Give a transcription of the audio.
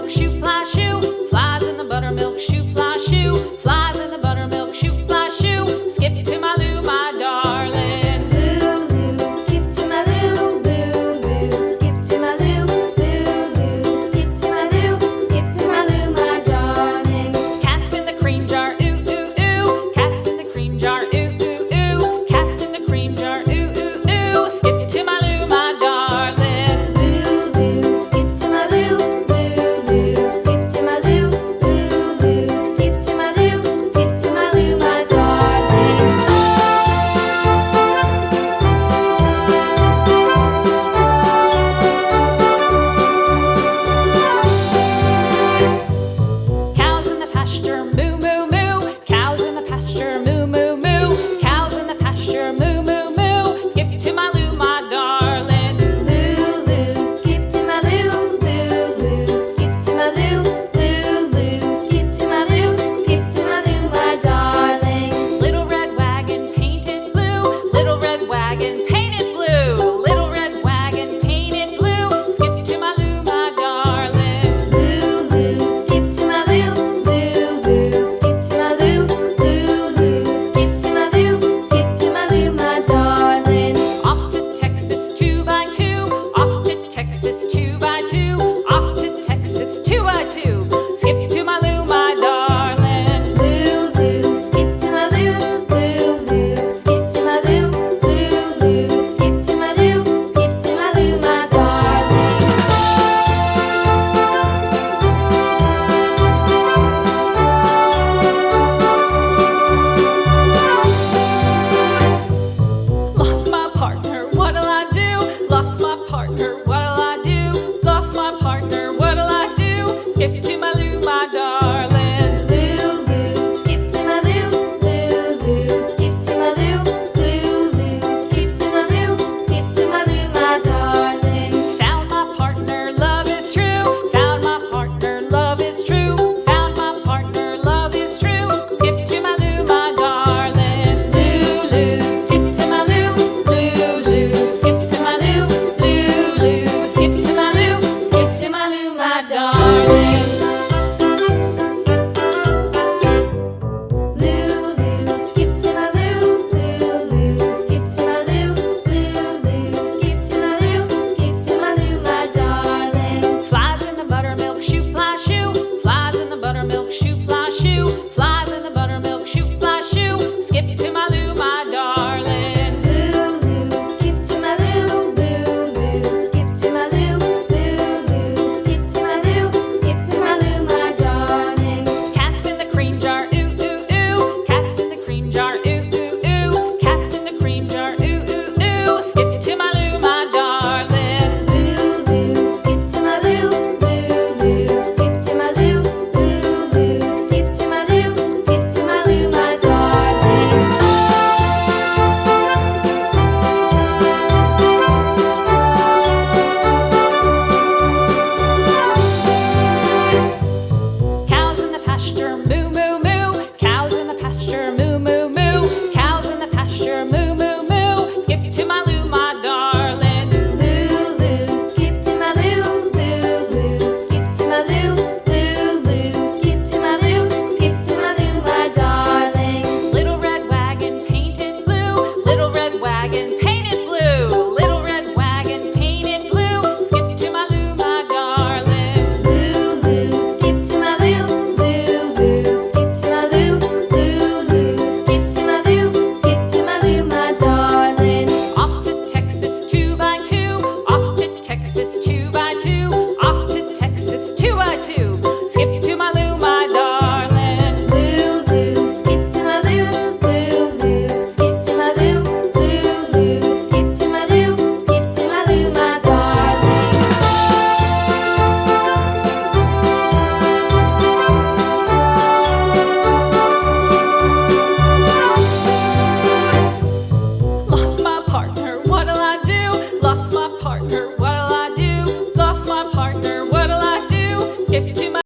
buttermilk shoe, fly shoe. Flies in the buttermilk shoe, fly shoe. Flies in the buttermilk shoe, fly shoe. Skip to my Lou, my darling. Lulu, skip to my Lou, Lulu, skip to my Lou, Lulu, skip to my Lou, skip to my Lou, my darling. Cats in the cream jar, ooh, ooh, ooh. Cats in the cream jar, ooh, ooh, ooh. Cats in the cream jar, ooh, ooh, ooh. Skip to my Lou, my darling. Lulu, skip to my Lou, Lulu, skip to my Lou, Lulu, skip to my Lou, skip to my Lou, my darling. Cows in the pasture, moo, moo, moo. Cows in the pasture, moo, moo, moo. Cows in the pasture, moo, moo, moo. Skip to my Lou, my darling. Lulu, skip to my Lou, Lulu, skip to my Lou, Lulu, skip to my Lou, skip to my Lou, my darling. Little red wagon painted blue. Little red wagon painted blue. Little red wagon painted blue. Skip to my Lou, my darling. Lulu, skip to my Lou, Lulu, skip to my Lou, Lulu, skip to my Lou, skip to my Lou, my darling. Off to Texas 2x2. Off to Texas 2x2. Off to Texas 2x2. Skip to my Lou, my darling. Lulu, skip to my Lou, Lulu, skip to my Lou, Lulu, skip to my Lou, skip to my Lou, my darling. Lost my partner, what'll I do? Lost my partner, what'll I do? Lost my partner, what'll I do? Skip to my Lou, my darling. Lulu, skip to my Lou, Lulu, skip to my Lou, Lulu, skip to my Lou, skip to my Lou, my darling. Found my partner, love is true. Found my partner, love is true. Found my partner, love is true. Skip to my Lou, my darling. Lulu, skip to my Lou, Lulu, skip to my Lou, Lulu, skip to my Lou, skip to my Lou, my darling.